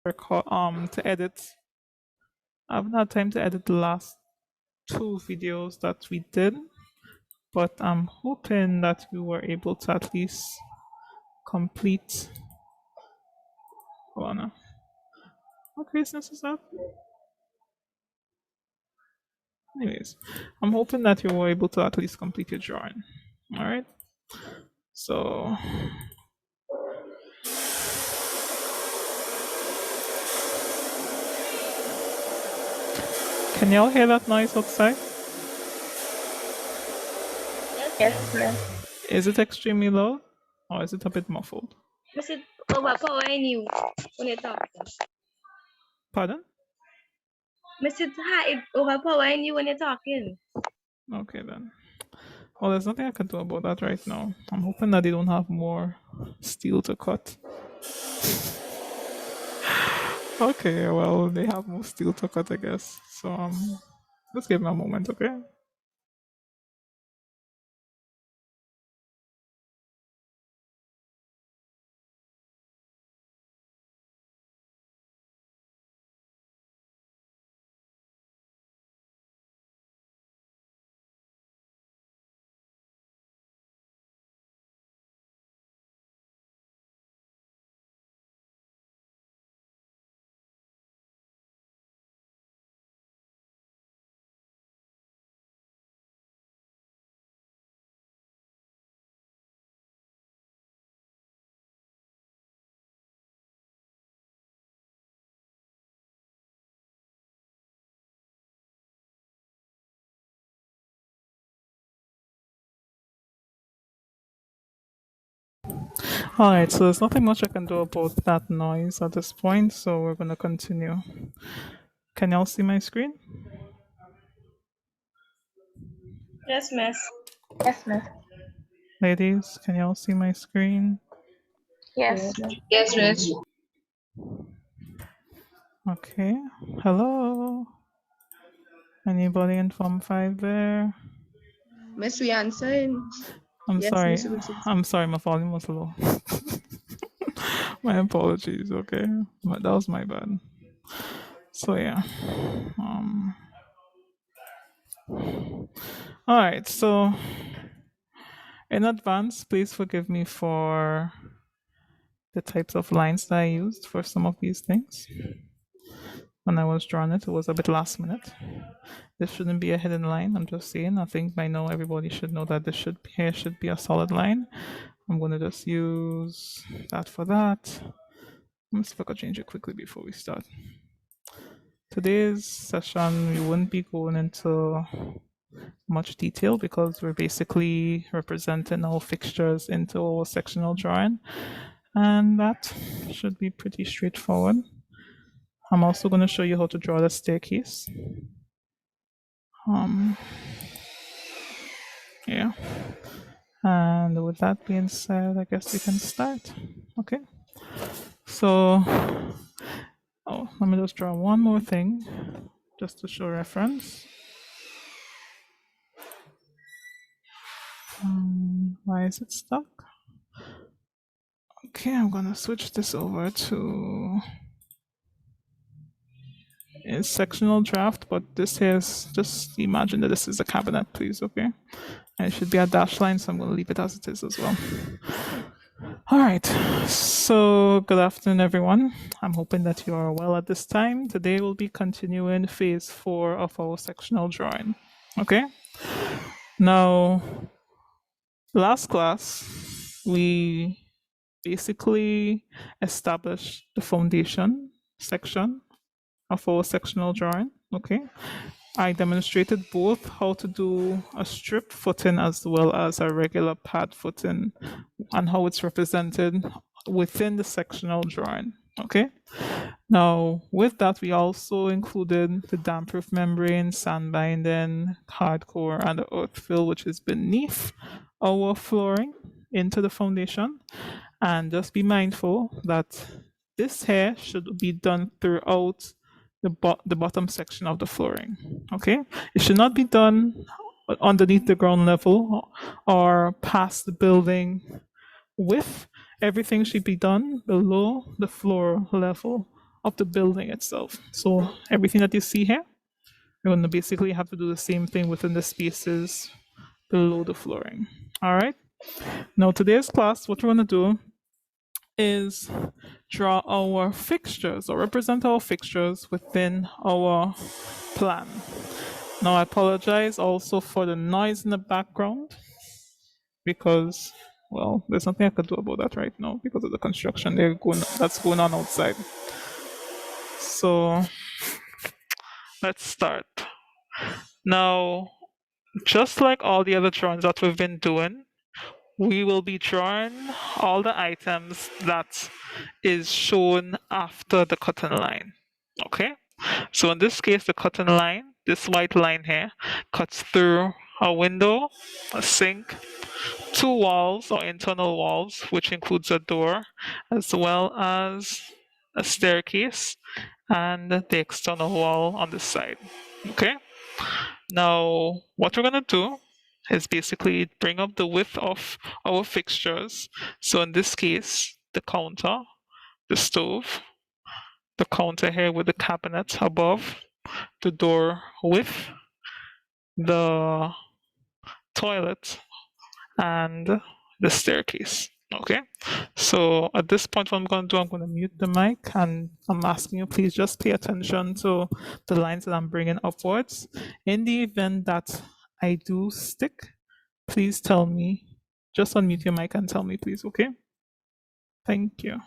to edit. I haven't had time to edit the last two videos that we did, but I'm hoping that you were able to at least complete. Hold on. What craziness is that? Anyways, I'm hoping that you were able to at least complete your drawing. All right. So can y'all hear that noise outside? Yes, ma'am. Is it extremely loud or is it a bit muffled? Mas it overpower you when you talk. Pardon? Mas it overpower you when you're talking. Okay then. Well, there's nothing I can do about that right now. I'm hoping that they don't have more steel to cut. Okay, well, they have more steel to cut, I guess. So just give me a moment, okay? All right, so there's nothing much I can do about that noise at this point, so we're going to continue. Can y'all see my screen? Yes, miss. Yes, miss. Ladies, can y'all see my screen? Yes. Yes, miss. Okay. Hello? Anybody in Form 5 there? Miss, we answering. I'm Yes, sorry. Miss Wilson. I'm sorry, my volume was low. My apologies, okay? But that was my bad. So yeah. All right, so in advance, please forgive me for the types of lines that I used for some of these things. When I was drawing it, it was a bit last minute. This shouldn't be a hidden line. I'm just saying. I think by now everybody should know that this should be a solid line. I'm gonna just use that for that. Let me see if I can change it quickly before we start. Today's session, we wouldn't be going into much detail because we're basically representing our fixtures into our sectional drawing, and that should be pretty straightforward. I'm also going to show you how to draw the staircase. Yeah. And with that being said, I guess we can start. Okay. So, let me just draw one more thing just to show reference. Why is it stuck? Okay, I'm gonna switch this over to a sectional draft, but this here is just imagine that this is a cabinet, please, okay? And it should be a dash line, so I'm gonna leave it as it is as well. All right, so good afternoon, everyone. I'm hoping that you are well at this time. Today we'll be continuing phase 4 of our sectional drawing, okay? Now, last class, we basically established the foundation section of our sectional drawing, okay? I demonstrated both how to do a strip footing as well as a regular pad footing and how it's represented within the sectional drawing, okay? Now, with that, we also included the damp-proof membrane, sand binding, hardcore, and the earth fill, which is beneath our flooring into the foundation. And just be mindful that this here should be done throughout the bottom section of the flooring. Okay, it should not be done underneath the ground level or past the building width. Everything should be done below the floor level of the building itself. So everything that you see here, you're going to basically have to do the same thing within the spaces below the flooring. All right. Now today's class, what we're going to do is draw our fixtures or represent our fixtures within our plan. Now I apologize also for the noise in the background because, well, there's nothing I could do about that right now because of the construction that's going on outside. So let's start. Now, just like all the other drawings that we've been doing, we will be drawing all the items that is shown after the cutting line. Okay? So in this case, the cutting line, this white line here, cuts through a window, a sink, two walls or internal walls, which includes a door, as well as a staircase and the external wall on the side. Okay? Now, what we're going to do is basically bring up the width of our fixtures. So in this case, the counter, the stove, the counter here with the cabinet above, the door width, the toilet, and the staircase. Okay, so at this point, what I'm going to do, I'm going to mute the mic and I'm asking you, please just pay attention to the lines that I'm bringing upwards. In the event that I do stick, please tell me, just unmute your mic and tell me, please, okay? Thank you.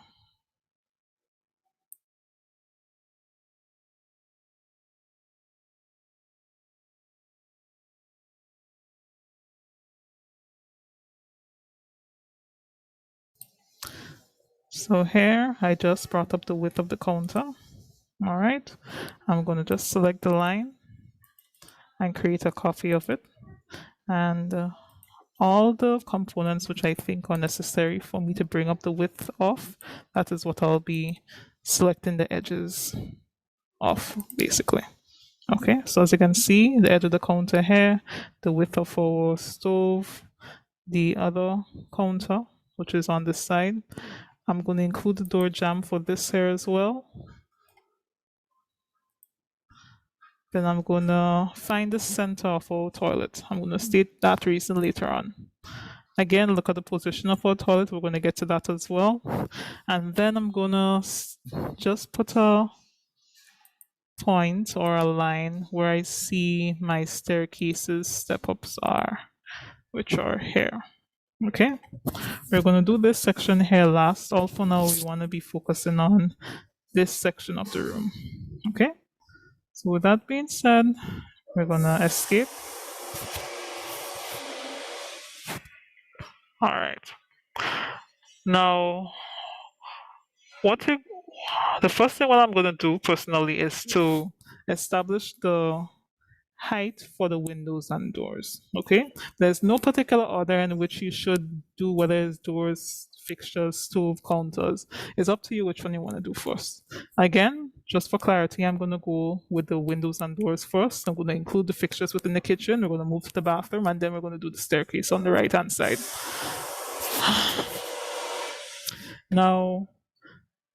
So here, I just brought up the width of the counter. All right, I'm going to just select the line and create a copy of it. And all the components which I think are necessary for me to bring up the width of, that is what I'll be selecting the edges of, basically. Okay, so as you can see, the edge of the counter here, the width of our stove, the other counter, which is on this side. I'm going to include the door jamb for this here as well. Then I'm going to find the center of our toilet. I'm going to state that reason later on. Again, look at the position of our toilet. We're going to get to that as well. And then I'm going to just put a point or a line where I see my staircases step-ups are, which are here. Okay, we're going to do this section here last. All for now, we want to be focusing on this section of the room. Okay, so with that being said, we're going to escape. All right. Now, the first thing what I'm going to do personally is to establish the height for the windows and doors. Okay, there's no particular order in which you should do, whether it's doors, fixtures, stove, counters. It's up to you which one you want to do first. Again, just for clarity, I'm going to go with the windows and doors first. I'm going to include the fixtures within the kitchen. We're going to move to the bathroom, and then we're going to do the staircase on the right hand side. Now,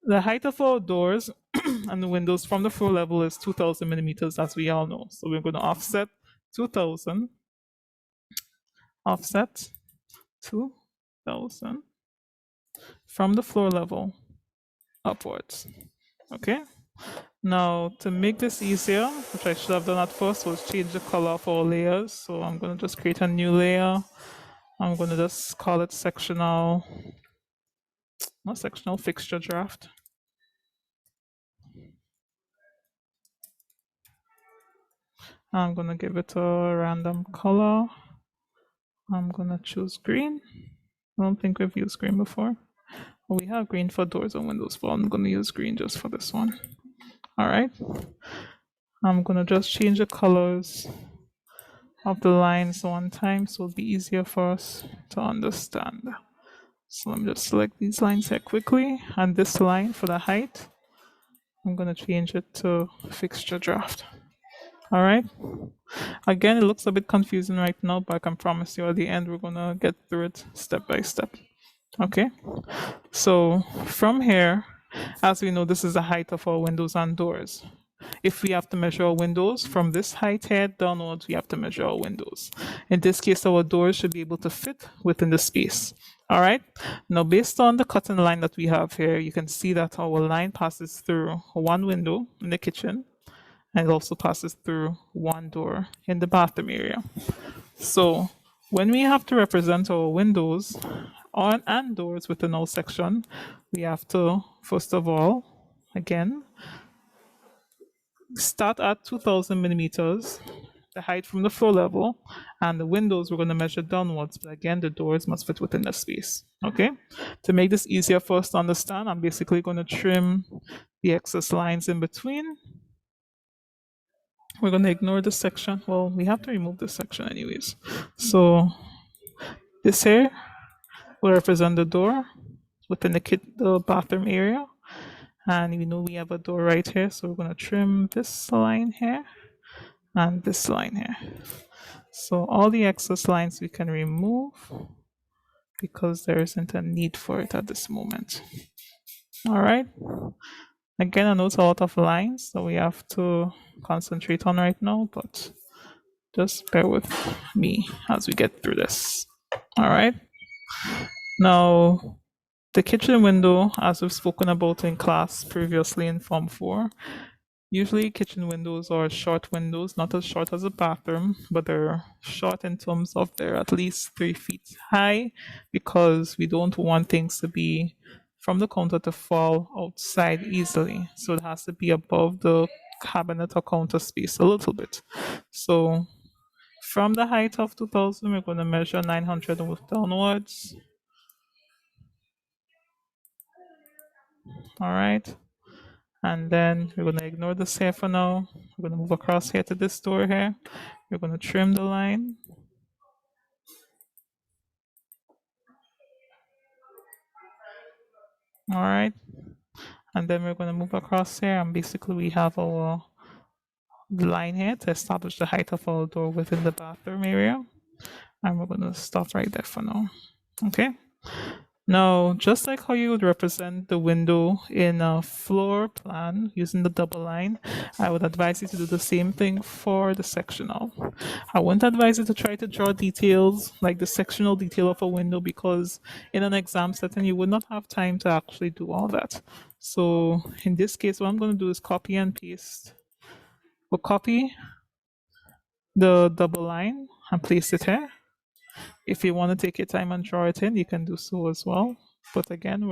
the height of our doors and the windows from the floor level is 2,000 millimeters, as we all know. So we're going to offset 2,000, offset 2,000 from the floor level upwards. Okay. Now, to make this easier, which I should have done at first, was change the color of our layers. So I'm going to just create a new layer. I'm going to just call it sectional, not sectional, fixture draft. I'm going to give it a random color. I'm going to choose green. I don't think we've used green before. We have green for doors and windows, but I'm going to use green just for this one. All right. I'm going to just change the colors of the lines one time so it'll be easier for us to understand. So let me just select these lines here quickly. And this line for the height, I'm going to change it to fixture draft. All right. Again, it looks a bit confusing right now, but I can promise you at the end, we're going to get through it step by step. Okay. So from here, As we know, this is the height of our windows and doors. If we have to measure our windows from this height here downwards, we have to measure our windows. In this case, our doors should be able to fit within the space. All right. Now, based on the cutting line that we have here, you can see that our line passes through one window in the kitchen and it also passes through one door in the bathroom area. So when we have to represent our windows on and doors within our section, we have to, first of all, again, start at 2000 millimeters, the height from the floor level, and the windows we're going to measure downwards, but again, the doors must fit within the space. Okay? To make this easier for us to understand, I'm basically going to trim the excess lines in between. We're going to ignore this section. Well, we have to remove this section anyways. So this here will represent the door within the bathroom area. And we know we have a door right here, so we're going to trim this line here and this line here. So all the excess lines we can remove because there isn't a need for it at this moment. All right. Again, I know it's a lot of lines that we have to concentrate on right now, but just bear with me as we get through this. All right. Now, the kitchen window, as we've spoken about in class previously in Form 4, usually kitchen windows are short windows, not as short as a bathroom, but they're short in terms of they're at least 3 feet high because we don't want things to be from the counter to fall outside easily. So it has to be above the cabinet or counter space a little bit. So from the height of 2000, we're going to measure 900 downwards. All right. And then we're going to ignore this here for now. We're going to move across here to this door here. We're going to trim the line. All right. And then we're going to move across here. And basically we have our line here to establish the height of our door within the bathroom area. And we're going to stop right there for now. Okay. Now, just like how you would represent the window in a floor plan using the double line, I would advise you to do the same thing for the sectional. I wouldn't advise you to try to draw details like the sectional detail of a window because in an exam setting, you would not have time to actually do all that. So in this case, what I'm going to do is copy and paste. We'll copy the double line and place it here. If you want to take your time and draw it in, you can do so as well. But again,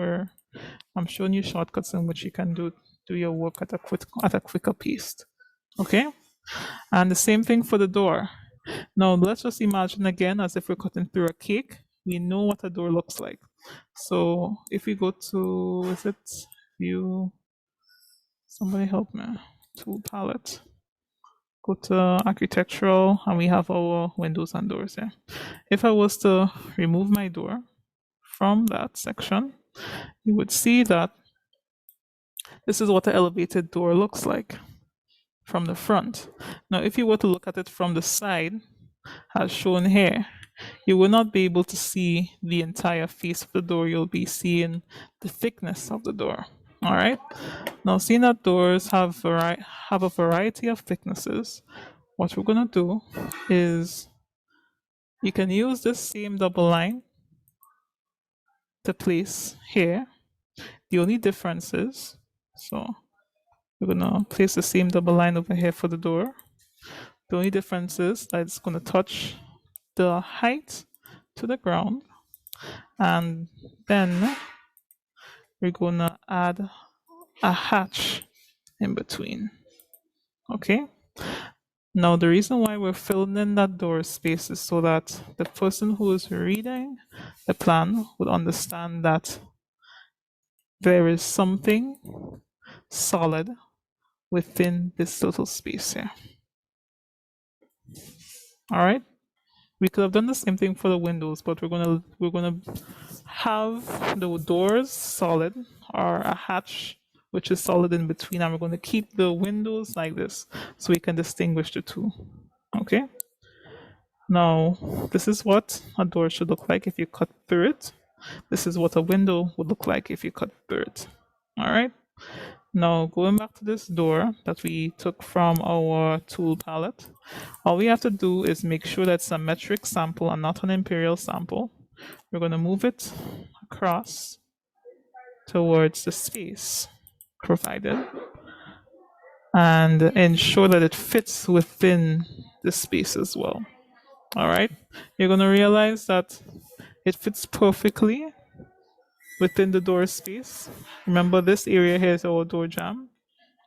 I'm showing you shortcuts in which you can do your work at a quicker pace. Okay? And the same thing for the door. Now let's just imagine again as if we're cutting through a cake. We know what a door looks like. So if we go to, is it view? Somebody help me. Tool palette. Go to architectural and we have our windows and doors here. If I was to remove my door from that section, you would see that this is what the elevated door looks like from the front. Now, if you were to look at it from the side, as shown here, you will not be able to see the entire face of the door. You'll be seeing the thickness of the door. All right. Now, seeing that doors have a variety of thicknesses, what we're gonna do is you can use this same double line to place here. The only difference is, so we're gonna place the same double line over here for the door. The only difference is that it's gonna touch the height to the ground, and then we're gonna add a hatch in between. Okay. Now the reason why we're filling in that door space is so that the person who is reading the plan would understand that there is something solid within this little space here. All right. We could have done the same thing for the windows, but we're gonna have the doors solid or a hatch which is solid in between, and we're going to keep the windows like this so we can distinguish the two. Okay. Now, this is what a door should look like if you cut through it. This is what a window would look like if you cut through it. All right. Now going back to this door that we took from our tool palette, all we have to do is make sure that's a metric sample and not an imperial sample. We're going to move it across towards the space provided and ensure that it fits within the space as well. All right. You're going to realize that it fits perfectly within the door space. Remember, this area here is our door jamb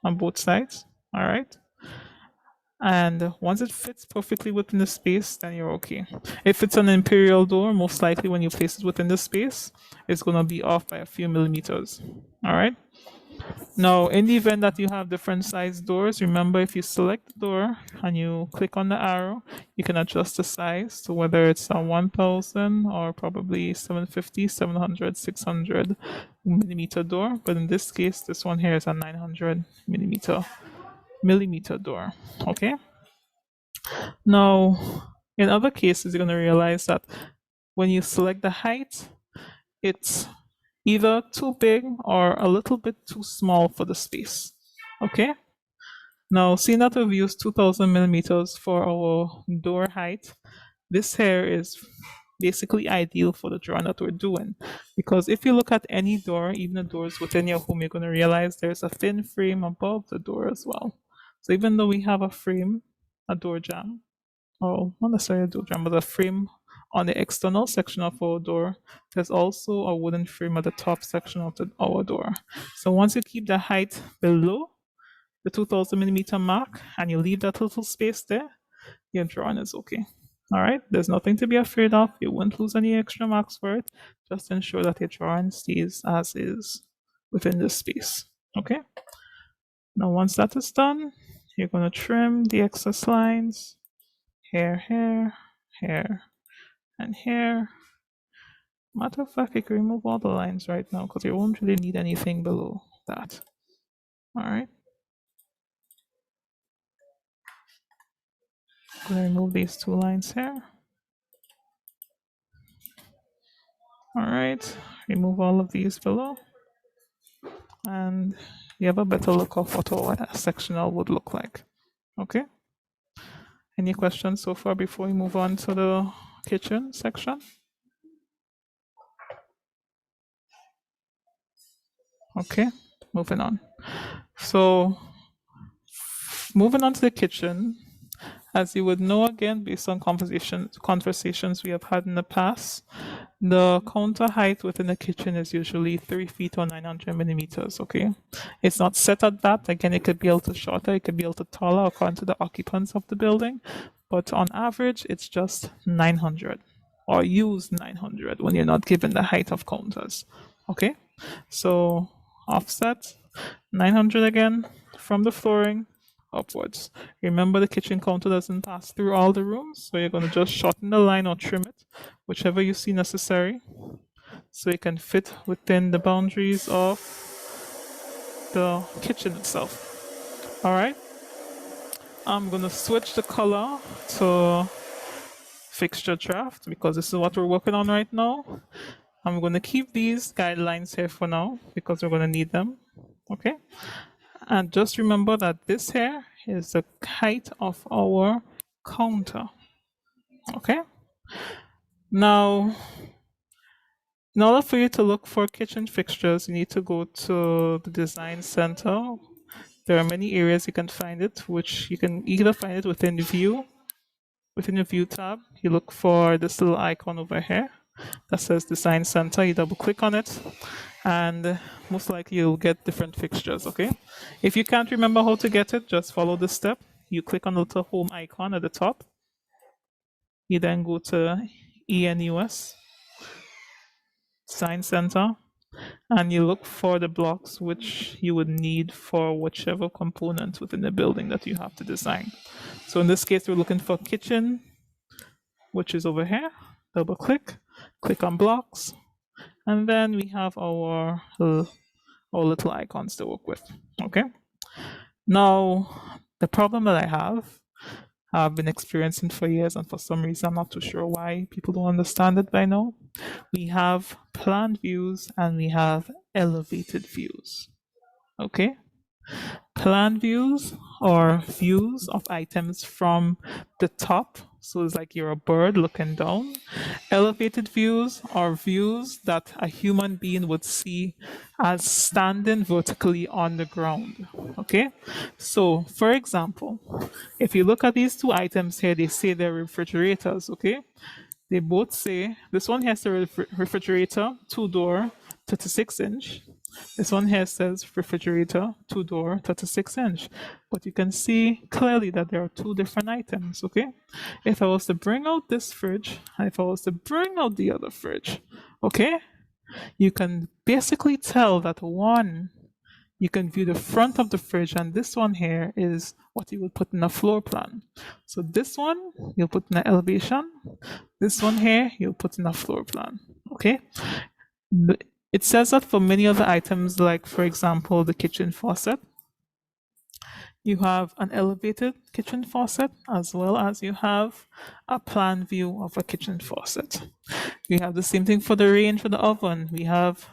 on both sides. All right. And once it fits perfectly within the space, then you're okay. If it's an imperial door, most likely when you place it within the space, it's going to be off by a few millimeters. All right. Now, in the event that you have different size doors, remember if you select the door and you click on the arrow, you can adjust the size to whether it's a 1000 or probably 750, 700, 600 millimeter door. But in this case, this one here is a 900 millimeter door. Okay. Now, in other cases, you're going to realize that when you select the height, it's either too big or a little bit too small for the space. Okay. Now, seeing that we've used 2000 millimeters for our door height, this here is basically ideal for the drawing that we're doing. Because if you look at any door, even the doors within your home, you're going to realize there's a thin frame above the door as well. So even though we have a frame, a door jamb, or not necessarily a door jamb, but a frame on the external section of our door, there's also a wooden frame at the top section of our door. So once you keep the height below the 2000 millimeter mark and you leave that little space there, your drawing is okay. All right, there's nothing to be afraid of. You won't lose any extra marks for it. Just ensure that your drawing stays as is within this space. Okay. Now, once that is done, you're going to trim the excess lines here, and here. Matter of fact, you can remove all the lines right now because you won't really need anything below that. All right. I'm going to remove these two lines here. All right. Remove all of these below. And you have a better look of what a sectional would look like. Okay. Any questions so far before we move on to the kitchen section? Okay, moving on. So, moving on to the kitchen, as you would know again, based on conversations we have had in the past, the counter height within the kitchen is usually 3 feet or 900 millimeters. Okay, it's not set at that. Again, it could be a little shorter, it could be a little taller according to the occupants of the building, but on average, it's just 900 or use 900 when you're not given the height of counters. Okay, so offset 900 again from the flooring upwards. Remember, the kitchen counter doesn't pass through all the rooms, so you're going to just shorten the line or trim it, whichever you see necessary, so it can fit within the boundaries of the kitchen itself. All right. I'm going to switch the color to fixture draft because this is what we're working on right now. I'm going to keep these guidelines here for now because we're going to need them. Okay. And just remember that this here is the height of our counter. Okay. Now, in order for you to look for kitchen fixtures, you need to go to the design center. There are many areas you can find it, which you can either find it within the view. Within the view tab, you look for this little icon over here that says design center. You double click on it and most likely you'll get different fixtures. Okay, if you can't remember how to get it, just follow this step. You click on the little home icon at the top. You then go to ENUS design center and you look for the blocks which you would need for whichever component within the building that you have to design. So in this case, we're looking for kitchen, which is over here. Double click, click on blocks, and then we have our little icons to work with. Okay. Now, the problem that I have, I've been experiencing for years, and for some reason, I'm not too sure why people don't understand it by now. We have plan views and we have elevated views. Okay. Plan views or views of items from the top. So it's like you're a bird looking down. Elevated views are views that a human being would see as standing vertically on the ground. Okay. So, for example, if you look at these two items here, they say they're refrigerators. Okay. They both say this one has a refrigerator, two door, 36-inch. This one here says refrigerator, two door, 36-inch. But you can see clearly that there are two different items, okay? If I was to bring out this fridge, and if I was to bring out the other fridge, okay? You can basically tell that one, you can view the front of the fridge, and this one here is what you would put in a floor plan. So this one, you'll put in an elevation. This one here, you'll put in a floor plan, okay? It says that for many other items, like for example, the kitchen faucet, you have an elevated kitchen faucet as well as you have a plan view of a kitchen faucet. We have the same thing for the range for the oven. We have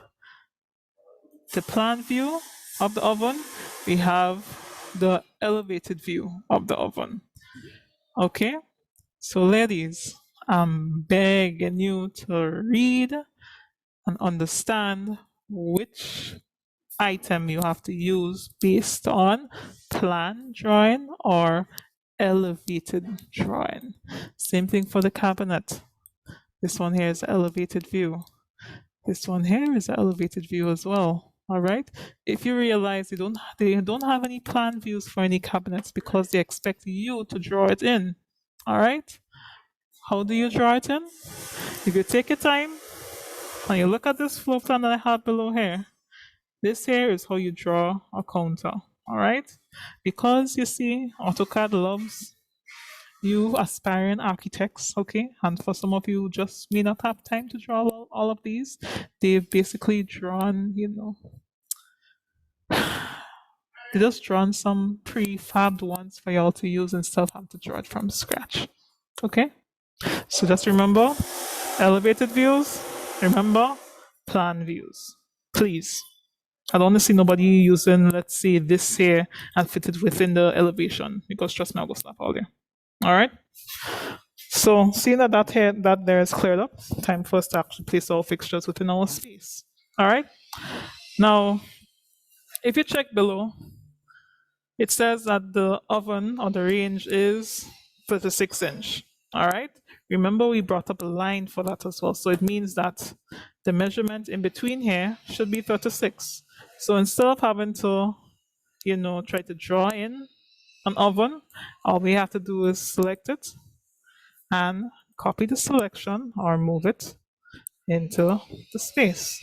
the plan view of the oven. We have the elevated view of the oven. Okay? So ladies, I'm begging you to read and understand which item you have to use based on plan drawing or elevated drawing. Same thing for the cabinet. This one here is the elevated view. This one here is the elevated view as well. All right. If you realize they don't have any plan views for any cabinets because they expect you to draw it in. All right. How do you draw it in? If you take your time and you look at this floor plan that I have below here, this here is how you draw a counter, all right? Because you see, AutoCAD loves you aspiring architects, okay? And for some of you who just may not have time to draw all of these, they've basically drawn, they just drawn some prefabbed ones for y'all to use instead of having to draw it from scratch, okay? So just remember, elevated views, remember, plan views, please. I don't want to see nobody using, let's say, this here and fit it within the elevation because trust me, I'll go slap all there. All right. So seeing that there is cleared up, time for us to actually place our fixtures within our space. All right. Now, if you check below, it says that the oven or the range is 36-inch. All right. Remember, we brought up a line for that as well. So it means that the measurement in between here should be 36. So instead of having to, try to draw in an oven, all we have to do is select it and copy the selection or move it into the space.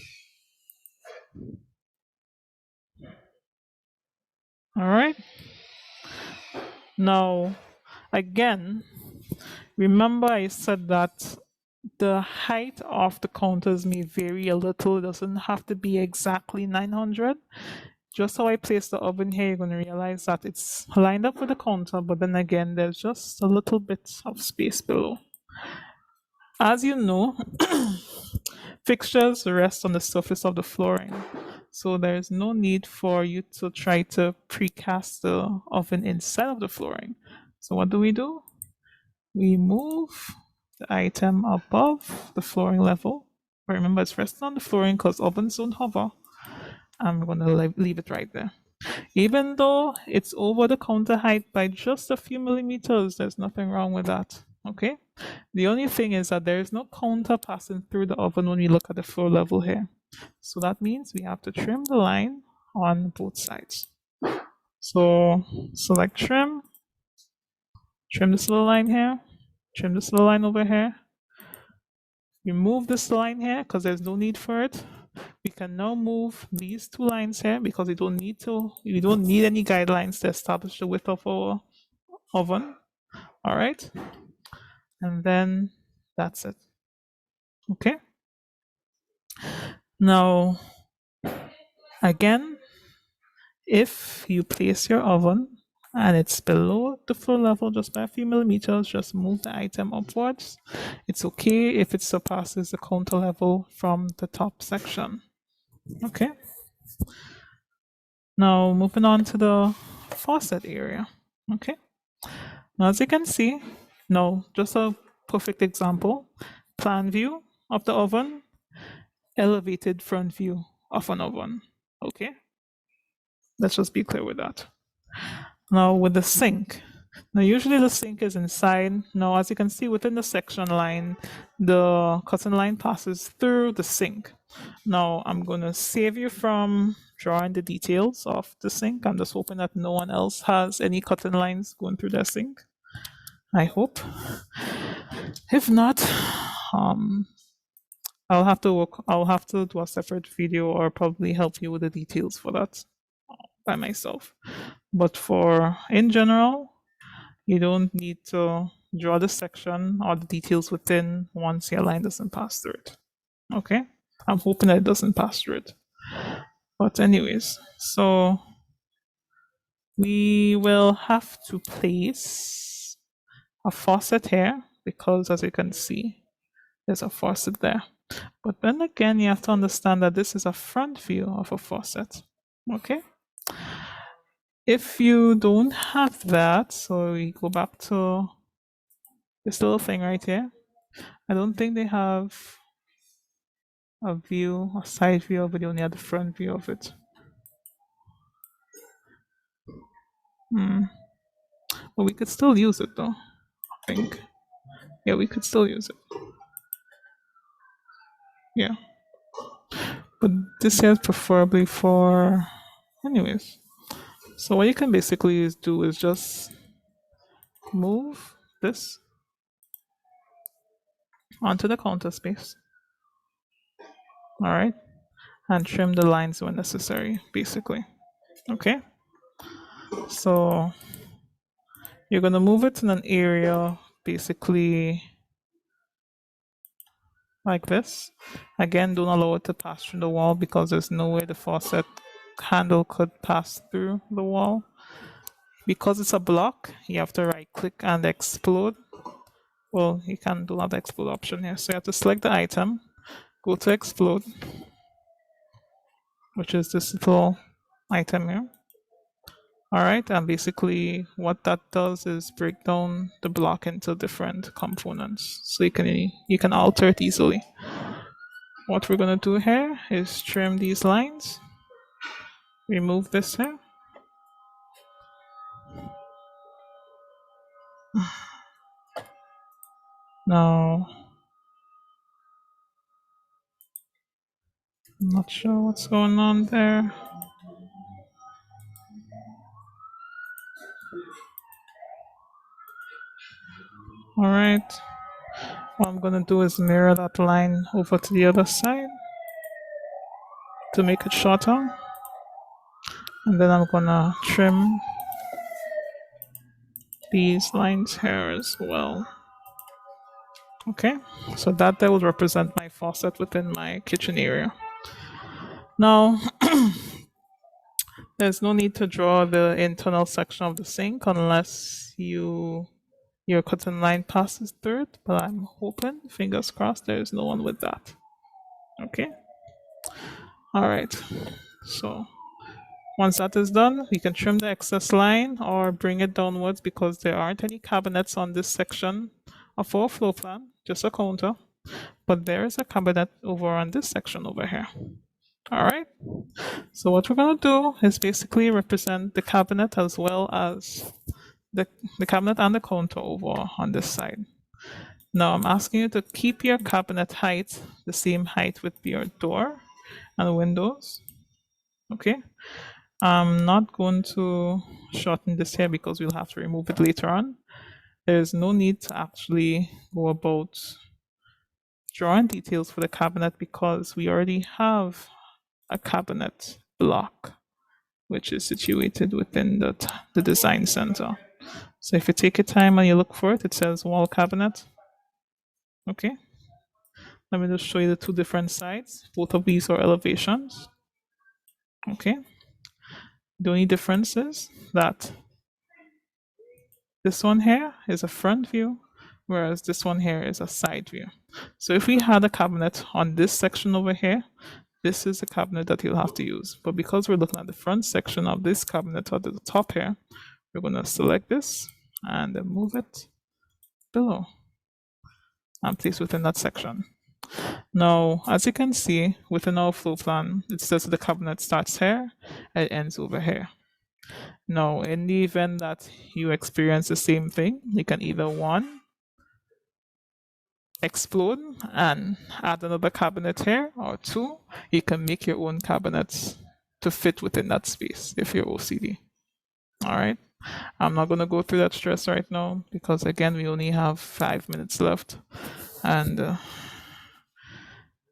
All right. Now, again, remember I said that the height of the counters may vary a little. It doesn't have to be exactly 900. Just how I place the oven here, you're going to realize that it's lined up with the counter, but then again, there's just a little bit of space below. As you know, fixtures rest on the surface of the flooring, so there's no need for you to try to precast the oven inside of the flooring. So what do? We move the item above the flooring level. But remember, it's resting on the flooring because ovens don't hover. I'm going to leave it right there. Even though it's over the counter height by just a few millimeters, there's nothing wrong with that. Okay? The only thing is that there is no counter passing through the oven when we look at the floor level here. So that means we have to trim the line on both sides. So select trim this little line here, trim this little line over here. Remove this line here because there's no need for it. We can now move these two lines here because we don't need any guidelines to establish the width of our oven. All right. And then that's it. Okay. Now, again, if you place your oven and it's below the floor level just by a few millimeters, just move the item upwards. It's okay if it surpasses the counter level from the top section. Okay. Now moving on to the faucet area. Okay. Now as you can see, now just a perfect example, plan view of the oven, elevated front view of an oven. Okay. Let's just be clear with that. Now with the sink. Now usually the sink is inside. Now as you can see within the section line, the cutting line passes through the sink. Now I'm going to save you from drawing the details of the sink. I'm just hoping that no one else has any cutting lines going through their sink. I hope. If not, I'll have to do a separate video or probably help you with the details for that by myself. But for in general, you don't need to draw the section or the details within once your line doesn't pass through it. Okay? I'm hoping that it doesn't pass through it. But anyways, so we will have to place a faucet here because as you can see, there's a faucet there. But then again, you have to understand that this is a front view of a faucet. Okay? If you don't have that, so we go back to this little thing right here. I don't think they have a view, a side view of it, they only have the front view of it. But we could still use it though, I think. Yeah, we could still use it. Yeah. But this here is preferably for, anyways. So what you can basically do is just move this onto the counter space. All right. And trim the lines when necessary, basically. Okay. So you're going to move it in an area basically like this. Again, don't allow it to pass through the wall because there's no way the faucet handle could pass through the wall. Because it's a block, you have to right click and explode. Well, you can do not explode option here. So you have to select the item, go to explode, which is this little item here. All right, and basically what that does is break down the block into different components, so you can alter it easily. What we're gonna do here is trim these lines, remove this here. Now, I'm not sure what's going on there. All right. What I'm gonna do is mirror that line over to the other side to make it shorter. And then I'm gonna trim these lines here as well. Okay, so that will represent my faucet within my kitchen area. Now, there's no need to draw the internal section of the sink unless your cutting line passes through it, but I'm hoping, fingers crossed, there is no one with that. Okay. All right. So once that is done, we can trim the excess line or bring it downwards because there aren't any cabinets on this section of our floor plan, just a counter. But there is a cabinet over on this section over here. All right. So what we're gonna do is basically represent the cabinet as well as the cabinet and the counter over on this side. Now I'm asking you to keep your cabinet height the same height with your door and windows. Okay. I'm not going to shorten this here because we'll have to remove it later on. There's no need to actually go about drawing details for the cabinet because we already have a cabinet block which is situated within the design center. So if you take your time and you look for it, it says wall cabinet. Okay. Let me just show you the two different sides. Both of these are elevations. Okay. The only difference is that this one here is a front view, whereas this one here is a side view. So if we had a cabinet on this section over here, this is a cabinet that you'll have to use. But because we're looking at the front section of this cabinet at the top here, we're going to select this and then move it below and place within that section. Now, as you can see, within our floor plan, it says the cabinet starts here and ends over here. Now, in the event that you experience the same thing, you can either one, explode and add another cabinet here, or two, you can make your own cabinets to fit within that space if you're OCD. All right. I'm not going to go through that stress right now because, again, we only have 5 minutes left and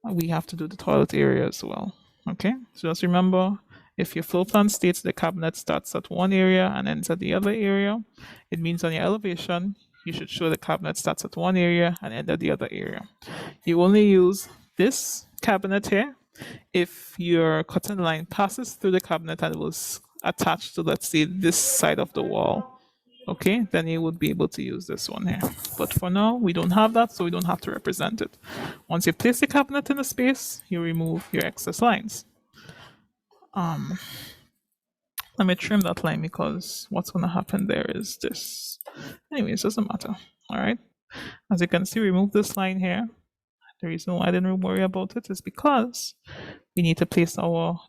we have to do the toilet area as well. Okay. So just remember, if your floor plan states the cabinet starts at one area and ends at the other area, it means on your elevation, you should show the cabinet starts at one area and ends at the other area. You only use this cabinet here if your cutting line passes through the cabinet and was attached to, let's say, this side of the wall. Okay, then you would be able to use this one here. But for now, we don't have that, so we don't have to represent it. Once you place the cabinet in the space, you remove your excess lines. Let me trim that line because what's going to happen there is this. Anyways, doesn't matter. All right. As you can see, remove this line here. The reason why I didn't worry about it is because we need to place our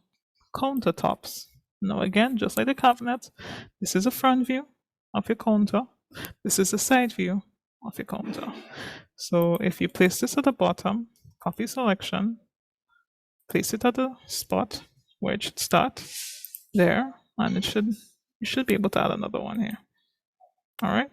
countertops. Now, again, just like the cabinet, this is a front view of your counter. This is a side view of your counter. So if you place this at the bottom, copy selection, place it at the spot where it should start, there, and you should be able to add another one here. All right.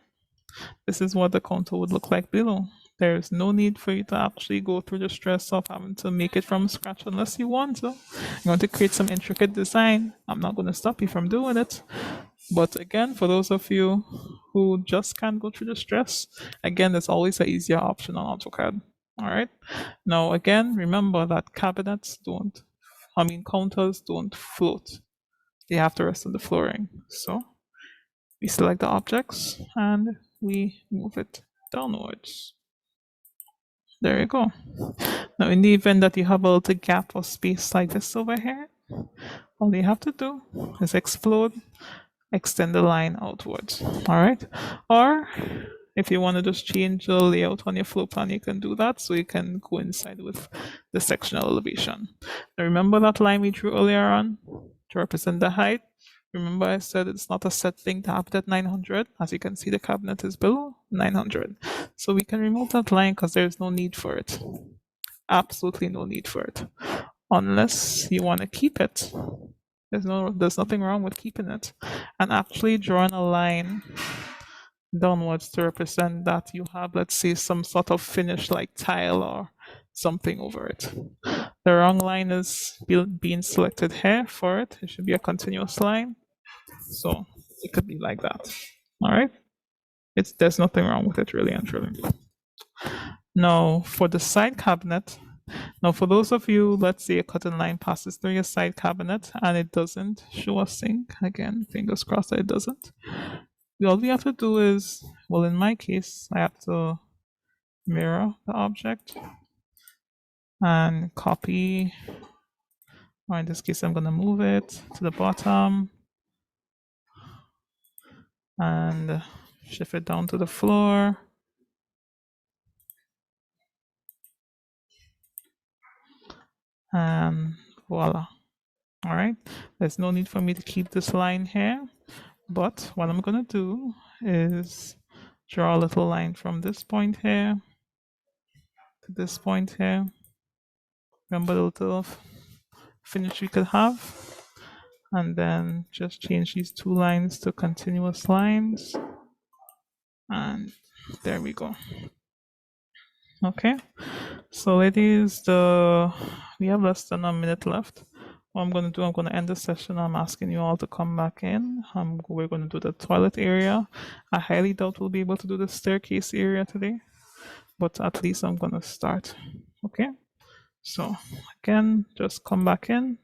This is what the counter would look like below. There's no need for you to actually go through the stress of having to make it from scratch unless you want to. You want to create some intricate design. I'm not going to stop you from doing it. But again, for those of you who just can't go through the stress, again, there's always an easier option on AutoCAD. All right. Now, again, remember that counters don't float. They have to rest on the flooring. So we select the objects and we move it downwards. There you go. Now, in the event that you have a little gap or space like this over here, all you have to do is explode, extend the line outwards. All right. Or if you want to just change the layout on your floor plan, you can do that so you can coincide with the sectional elevation. Now, remember that line we drew earlier on to represent the height? Remember I said it's not a set thing to have it at 900. As you can see, the cabinet is below 900. So we can remove that line because there's no need for it. Absolutely no need for it. Unless you want to keep it. There's nothing wrong with keeping it. And actually drawing a line downwards to represent that you have, let's say, some sort of finish like tile or something over it. The wrong line is being selected here for it. It should be a continuous line. So it could be like that. All right. There's nothing wrong with it really and truly. Now for the side cabinet. Now for those of you, let's say a cutting line passes through your side cabinet and it doesn't show a sink. Again, fingers crossed that it doesn't. All we have to do is, well, in my case, I have to mirror the object and copy, or in this case, I'm going to move it to the bottom and shift it down to the floor. And voila. All right. There's no need for me to keep this line here. But what I'm going to do is draw a little line from this point here to this point here. Remember the little finish we could have? And then just change these two lines to continuous lines. And there we go. Okay. So ladies, we have less than a minute left. What I'm going to do, I'm going to end the session. I'm asking you all to come back in. We're going to do the toilet area. I highly doubt we'll be able to do the staircase area today, but at least I'm going to start. Okay. So again, just come back in.